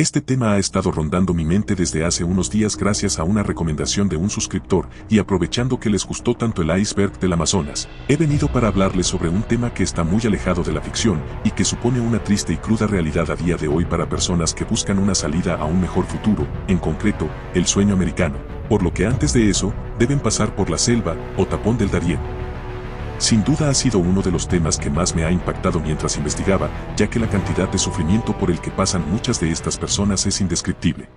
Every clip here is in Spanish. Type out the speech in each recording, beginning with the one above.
Este tema ha estado rondando mi mente desde hace unos días gracias a una recomendación de un suscriptor, y aprovechando que les gustó tanto el iceberg del Amazonas, he venido para hablarles sobre un tema que está muy alejado de la ficción y que supone una triste y cruda realidad a día de hoy para personas que buscan una salida a un mejor futuro, en concreto, el sueño americano, por lo que antes de eso, deben pasar por la selva o tapón del Darién. Sin duda ha sido uno de los temas que más me ha impactado mientras investigaba, ya que la cantidad de sufrimiento por el que pasan muchas de estas personas es indescriptible.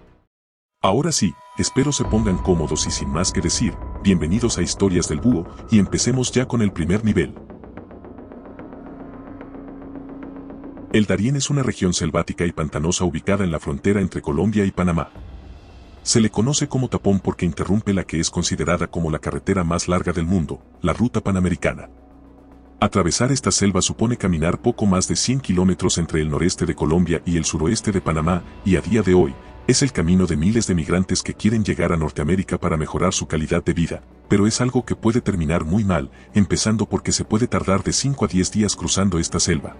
Ahora sí, espero se pongan cómodos y sin más que decir, bienvenidos a Historias del Búho, y empecemos ya con el primer nivel. El Darién es una región selvática y pantanosa ubicada en la frontera entre Colombia y Panamá. Se le conoce como tapón porque interrumpe la que es considerada como la carretera más larga del mundo, la Ruta Panamericana. Atravesar esta selva supone caminar poco más de 100 kilómetros entre el noreste de Colombia y el suroeste de Panamá, y a día de hoy, es el camino de miles de migrantes que quieren llegar a Norteamérica para mejorar su calidad de vida, pero es algo que puede terminar muy mal, empezando porque se puede tardar de 5 a 10 días cruzando esta selva.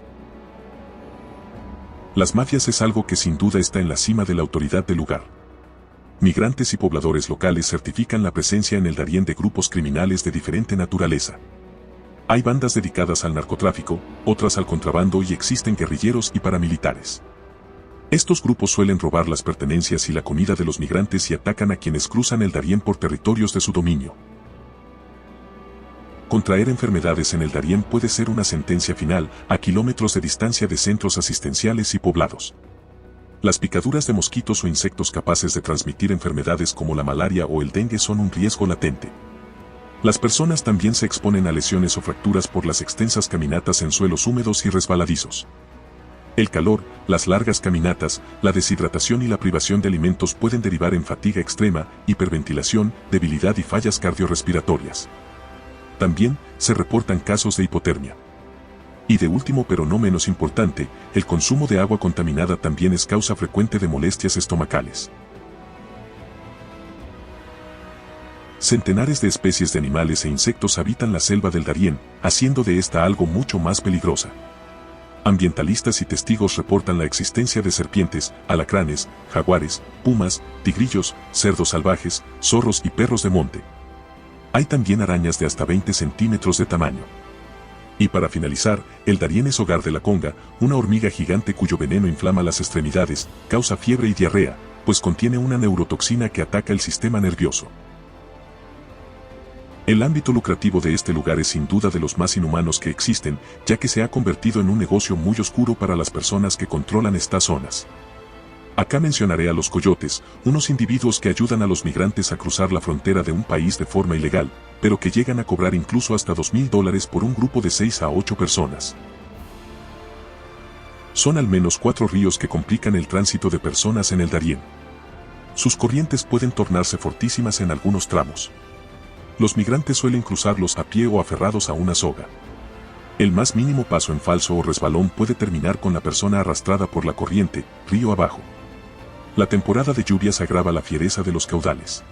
Las mafias es algo que sin duda está en la cima de la autoridad del lugar. Migrantes y pobladores locales certifican la presencia en el Darién de grupos criminales de diferente naturaleza. Hay bandas dedicadas al narcotráfico, otras al contrabando y existen guerrilleros y paramilitares. Estos grupos suelen robar las pertenencias y la comida de los migrantes y atacan a quienes cruzan el Darién por territorios de su dominio. Contraer enfermedades en el Darién puede ser una sentencia final, a kilómetros de distancia de centros asistenciales y poblados. Las picaduras de mosquitos o insectos capaces de transmitir enfermedades como la malaria o el dengue son un riesgo latente. Las personas también se exponen a lesiones o fracturas por las extensas caminatas en suelos húmedos y resbaladizos. El calor, las largas caminatas, la deshidratación y la privación de alimentos pueden derivar en fatiga extrema, hiperventilación, debilidad y fallas cardiorrespiratorias. También se reportan casos de hipotermia. Y de último pero no menos importante, el consumo de agua contaminada también es causa frecuente de molestias estomacales. Centenares de especies de animales e insectos habitan la selva del Darién, haciendo de esta algo mucho más peligrosa. Ambientalistas y testigos reportan la existencia de serpientes, alacranes, jaguares, pumas, tigrillos, cerdos salvajes, zorros y perros de monte. Hay también arañas de hasta 20 centímetros de tamaño. Y para finalizar, el Darién es hogar de la conga, una hormiga gigante cuyo veneno inflama las extremidades, causa fiebre y diarrea, pues contiene una neurotoxina que ataca el sistema nervioso. El ámbito lucrativo de este lugar es sin duda de los más inhumanos que existen, ya que se ha convertido en un negocio muy oscuro para las personas que controlan estas zonas. Acá mencionaré a los coyotes, unos individuos que ayudan a los migrantes a cruzar la frontera de un país de forma ilegal, pero que llegan a cobrar incluso hasta $2,000 por un grupo de 6 a 8 personas. Son al menos 4 ríos que complican el tránsito de personas en el Darién. Sus corrientes pueden tornarse fortísimas en algunos tramos. Los migrantes suelen cruzarlos a pie o aferrados a una soga. El más mínimo paso en falso o resbalón puede terminar con la persona arrastrada por la corriente, río abajo. La temporada de lluvias agrava la fiereza de los caudales.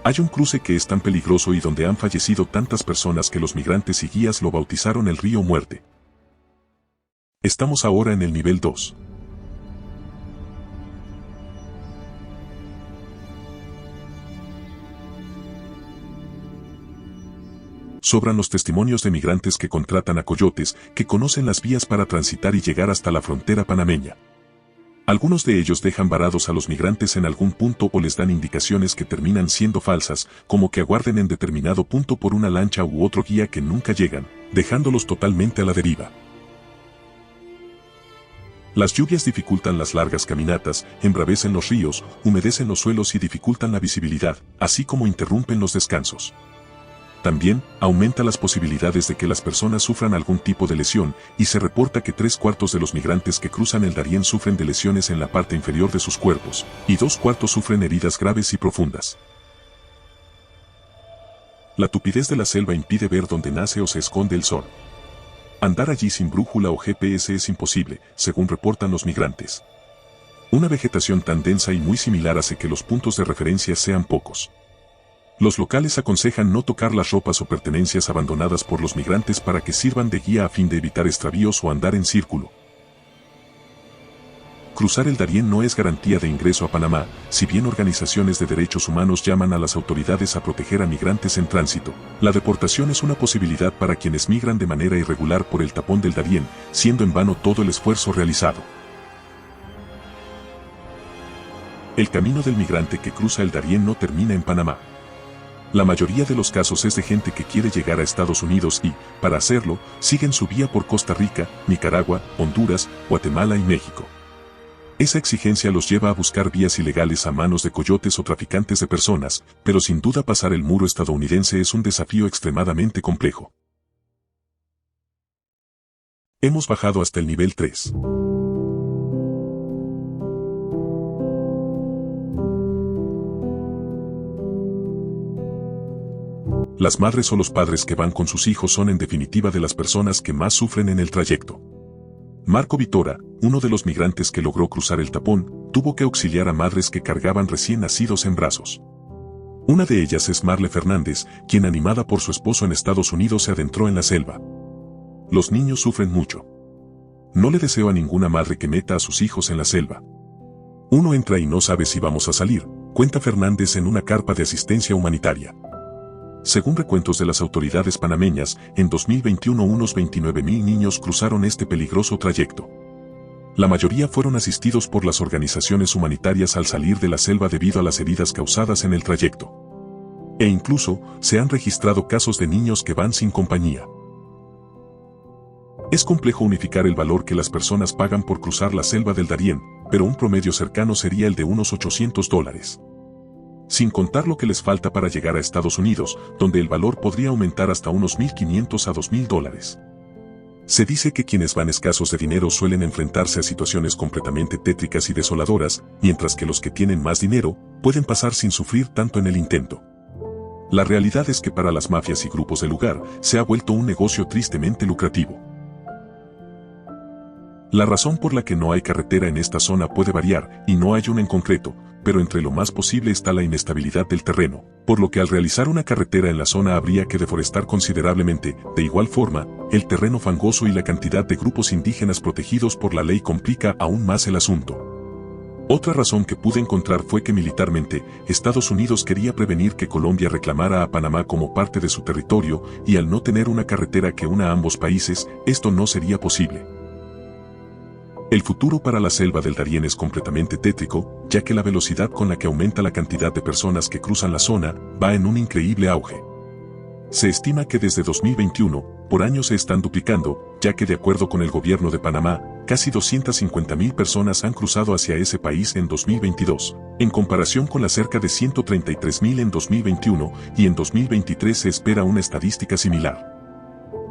Hay un cruce que es tan peligroso y donde han fallecido tantas personas que los migrantes y guías lo bautizaron el río Muerte. Estamos ahora en el nivel 2. Sobran los testimonios de migrantes que contratan a coyotes, que conocen las vías para transitar y llegar hasta la frontera panameña. Algunos de ellos dejan varados a los migrantes en algún punto o les dan indicaciones que terminan siendo falsas, como que aguarden en determinado punto por una lancha u otro guía que nunca llegan, dejándolos totalmente a la deriva. Las lluvias dificultan las largas caminatas, embravecen los ríos, humedecen los suelos y dificultan la visibilidad, así como interrumpen los descansos. También, aumenta las posibilidades de que las personas sufran algún tipo de lesión, y se reporta que 3/4 de los migrantes que cruzan el Darién sufren de lesiones en la parte inferior de sus cuerpos, y 2/4 sufren heridas graves y profundas. La tupidez de la selva impide ver dónde nace o se esconde el sol. Andar allí sin brújula o GPS es imposible, según reportan los migrantes. Una vegetación tan densa y muy similar hace que los puntos de referencia sean pocos. Los locales aconsejan no tocar las ropas o pertenencias abandonadas por los migrantes para que sirvan de guía a fin de evitar extravíos o andar en círculo. Cruzar el Darién no es garantía de ingreso a Panamá, si bien organizaciones de derechos humanos llaman a las autoridades a proteger a migrantes en tránsito. La deportación es una posibilidad para quienes migran de manera irregular por el tapón del Darién, siendo en vano todo el esfuerzo realizado. El camino del migrante que cruza el Darién no termina en Panamá. La mayoría de los casos es de gente que quiere llegar a Estados Unidos y, para hacerlo, siguen su vía por Costa Rica, Nicaragua, Honduras, Guatemala y México. Esa exigencia los lleva a buscar vías ilegales a manos de coyotes o traficantes de personas, pero sin duda pasar el muro estadounidense es un desafío extremadamente complejo. Hemos bajado hasta el nivel 3. Las madres o los padres que van con sus hijos son en definitiva de las personas que más sufren en el trayecto. Marco Vitora, uno de los migrantes que logró cruzar el tapón, tuvo que auxiliar a madres que cargaban recién nacidos en brazos. Una de ellas es Marle Fernández, quien animada por su esposo en Estados Unidos se adentró en la selva. Los niños sufren mucho. No le deseo a ninguna madre que meta a sus hijos en la selva. Uno entra y no sabe si vamos a salir, cuenta Fernández en una carpa de asistencia humanitaria. Según recuentos de las autoridades panameñas, en 2021 unos 29.000 niños cruzaron este peligroso trayecto. La mayoría fueron asistidos por las organizaciones humanitarias al salir de la selva debido a las heridas causadas en el trayecto. E incluso, se han registrado casos de niños que van sin compañía. Es complejo unificar el valor que las personas pagan por cruzar la selva del Darién, pero un promedio cercano sería el de unos $800. Sin contar lo que les falta para llegar a Estados Unidos, donde el valor podría aumentar hasta unos $1.500 a $2.000. Se dice que quienes van escasos de dinero suelen enfrentarse a situaciones completamente tétricas y desoladoras, mientras que los que tienen más dinero pueden pasar sin sufrir tanto en el intento. La realidad es que para las mafias y grupos del lugar se ha vuelto un negocio tristemente lucrativo. La razón por la que no hay carretera en esta zona puede variar, y no hay una en concreto, pero entre lo más posible está la inestabilidad del terreno, por lo que al realizar una carretera en la zona habría que deforestar considerablemente. De igual forma, el terreno fangoso y la cantidad de grupos indígenas protegidos por la ley complica aún más el asunto. Otra razón que pude encontrar fue que militarmente, Estados Unidos quería prevenir que Colombia reclamara a Panamá como parte de su territorio, y al no tener una carretera que una a ambos países, esto no sería posible. El futuro para la selva del Darién es completamente tétrico, ya que la velocidad con la que aumenta la cantidad de personas que cruzan la zona va en un increíble auge. Se estima que desde 2021, por año se están duplicando, ya que de acuerdo con el gobierno de Panamá, casi 250.000 personas han cruzado hacia ese país en 2022, en comparación con las cerca de 133.000 en 2021, y en 2023 se espera una estadística similar.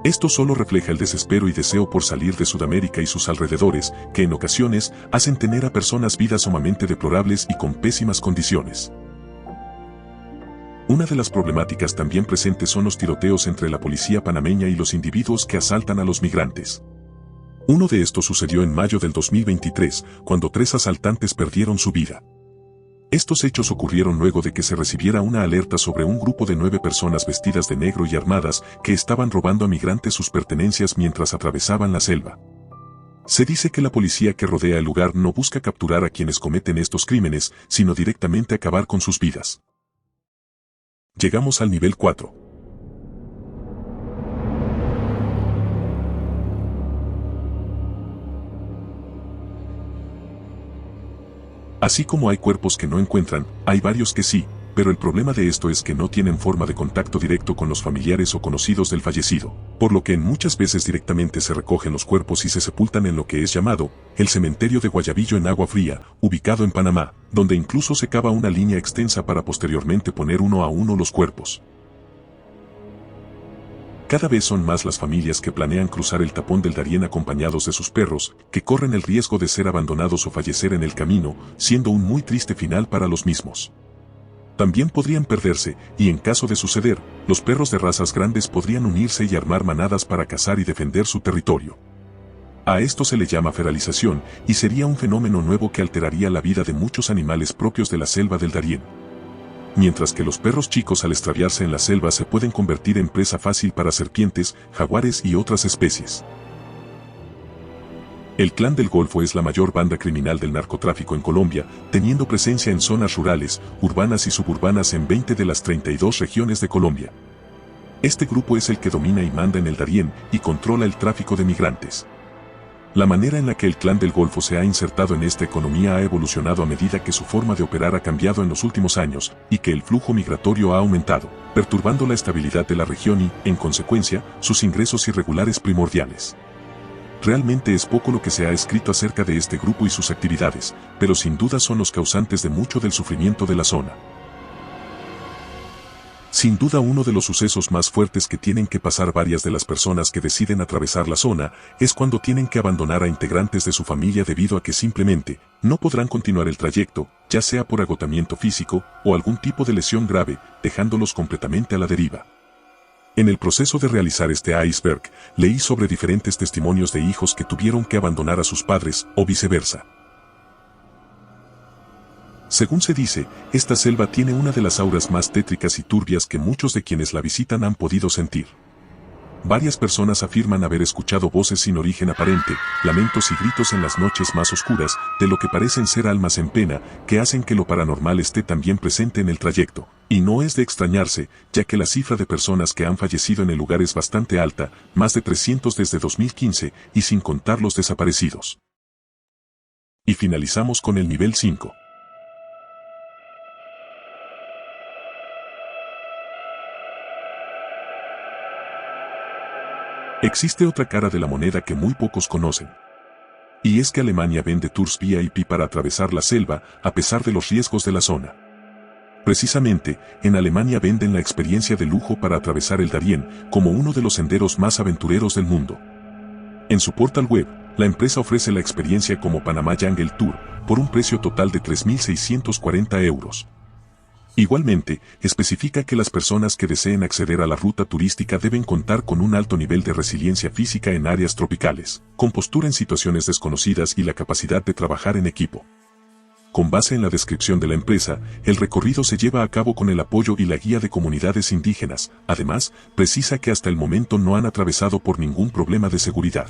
Esto solo refleja el desespero y deseo por salir de Sudamérica y sus alrededores, que en ocasiones hacen tener a personas vidas sumamente deplorables y con pésimas condiciones. Una de las problemáticas también presentes son los tiroteos entre la policía panameña y los individuos que asaltan a los migrantes. Uno de estos sucedió en mayo del 2023, cuando 3 asaltantes perdieron su vida. Estos hechos ocurrieron luego de que se recibiera una alerta sobre un grupo de 9 personas vestidas de negro y armadas que estaban robando a migrantes sus pertenencias mientras atravesaban la selva. Se dice que la policía que rodea el lugar no busca capturar a quienes cometen estos crímenes, sino directamente acabar con sus vidas. Llegamos al nivel 4. Así como hay cuerpos que no encuentran, hay varios que sí, pero el problema de esto es que no tienen forma de contacto directo con los familiares o conocidos del fallecido, por lo que muchas veces directamente se recogen los cuerpos y se sepultan en lo que es llamado el cementerio de Guayabillo en Agua Fría, ubicado en Panamá, donde incluso se cava una línea extensa para posteriormente poner uno a uno los cuerpos. Cada vez son más las familias que planean cruzar el tapón del Darién acompañados de sus perros, que corren el riesgo de ser abandonados o fallecer en el camino, siendo un muy triste final para los mismos. También podrían perderse, y en caso de suceder, los perros de razas grandes podrían unirse y armar manadas para cazar y defender su territorio. A esto se le llama feralización, y sería un fenómeno nuevo que alteraría la vida de muchos animales propios de la selva del Darién. Mientras que los perros chicos al extraviarse en la selva se pueden convertir en presa fácil para serpientes, jaguares y otras especies. El Clan del Golfo es la mayor banda criminal del narcotráfico en Colombia, teniendo presencia en zonas rurales, urbanas y suburbanas en 20 de las 32 regiones de Colombia. Este grupo es el que domina y manda en el Darién y controla el tráfico de migrantes. La manera en la que el Clan del Golfo se ha insertado en esta economía ha evolucionado a medida que su forma de operar ha cambiado en los últimos años y que el flujo migratorio ha aumentado, perturbando la estabilidad de la región y, en consecuencia, sus ingresos irregulares primordiales. Realmente es poco lo que se ha escrito acerca de este grupo y sus actividades, pero sin duda son los causantes de mucho del sufrimiento de la zona. Sin duda uno de los sucesos más fuertes que tienen que pasar varias de las personas que deciden atravesar la zona es cuando tienen que abandonar a integrantes de su familia debido a que simplemente no podrán continuar el trayecto, ya sea por agotamiento físico o algún tipo de lesión grave, dejándolos completamente a la deriva. En el proceso de realizar este iceberg, leí sobre diferentes testimonios de hijos que tuvieron que abandonar a sus padres o viceversa. Según se dice, esta selva tiene una de las auras más tétricas y turbias que muchos de quienes la visitan han podido sentir. Varias personas afirman haber escuchado voces sin origen aparente, lamentos y gritos en las noches más oscuras, de lo que parecen ser almas en pena, que hacen que lo paranormal esté también presente en el trayecto. Y no es de extrañarse, ya que la cifra de personas que han fallecido en el lugar es bastante alta, más de 300 desde 2015, y sin contar los desaparecidos. Y finalizamos con el nivel 5. Existe otra cara de la moneda que muy pocos conocen. Y es que Alemania vende tours VIP para atravesar la selva, a pesar de los riesgos de la zona. Precisamente, en Alemania venden la experiencia de lujo para atravesar el Darién, como uno de los senderos más aventureros del mundo. En su portal web, la empresa ofrece la experiencia como Panama Jungle Tour, por un precio total de 3.640 euros. Igualmente, especifica que las personas que deseen acceder a la ruta turística deben contar con un alto nivel de resiliencia física en áreas tropicales, compostura en situaciones desconocidas y la capacidad de trabajar en equipo. Con base en la descripción de la empresa, el recorrido se lleva a cabo con el apoyo y la guía de comunidades indígenas. Además, precisa que hasta el momento no han atravesado por ningún problema de seguridad.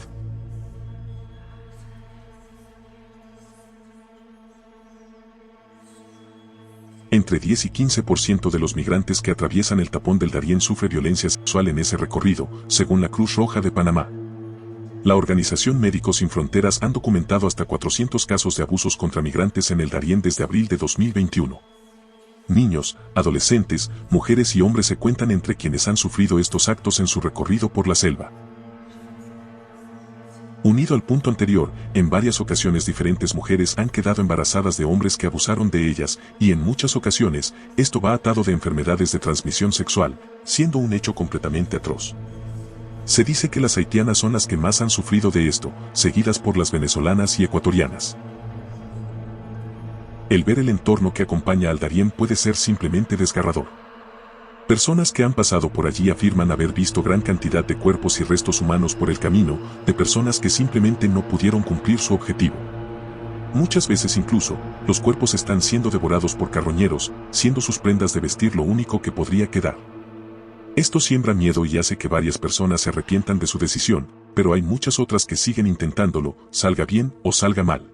Entre 10 y 15% de los migrantes que atraviesan el tapón del Darién sufre violencia sexual en ese recorrido, según la Cruz Roja de Panamá. La organización Médicos Sin Fronteras han documentado hasta 400 casos de abusos contra migrantes en el Darién desde abril de 2021. Niños, adolescentes, mujeres y hombres se cuentan entre quienes han sufrido estos actos en su recorrido por la selva. Unido al punto anterior, en varias ocasiones diferentes mujeres han quedado embarazadas de hombres que abusaron de ellas, y en muchas ocasiones, esto va atado de enfermedades de transmisión sexual, siendo un hecho completamente atroz. Se dice que las haitianas son las que más han sufrido de esto, seguidas por las venezolanas y ecuatorianas. El ver el entorno que acompaña al Darién puede ser simplemente desgarrador. Personas que han pasado por allí afirman haber visto gran cantidad de cuerpos y restos humanos por el camino, de personas que simplemente no pudieron cumplir su objetivo. Muchas veces incluso, los cuerpos están siendo devorados por carroñeros, siendo sus prendas de vestir lo único que podría quedar. Esto siembra miedo y hace que varias personas se arrepientan de su decisión, pero hay muchas otras que siguen intentándolo, salga bien o salga mal.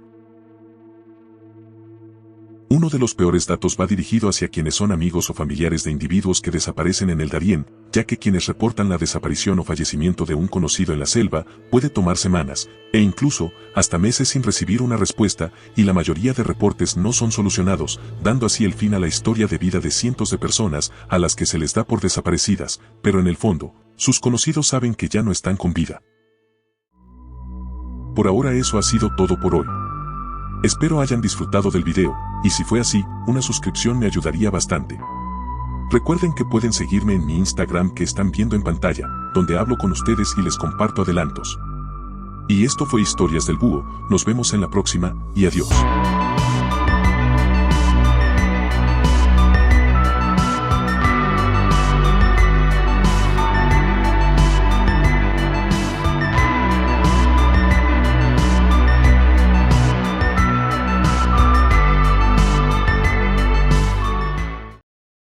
Uno de los peores datos va dirigido hacia quienes son amigos o familiares de individuos que desaparecen en el Darién, ya que quienes reportan la desaparición o fallecimiento de un conocido en la selva puede tomar semanas, e incluso hasta meses sin recibir una respuesta, y la mayoría de reportes no son solucionados, dando así el fin a la historia de vida de cientos de personas a las que se les da por desaparecidas, pero en el fondo, sus conocidos saben que ya no están con vida. Por ahora eso ha sido todo por hoy. Espero hayan disfrutado del video, y si fue así, una suscripción me ayudaría bastante. Recuerden que pueden seguirme en mi Instagram que están viendo en pantalla, donde hablo con ustedes y les comparto adelantos. Y esto fue Historias del Búho, nos vemos en la próxima, y adiós.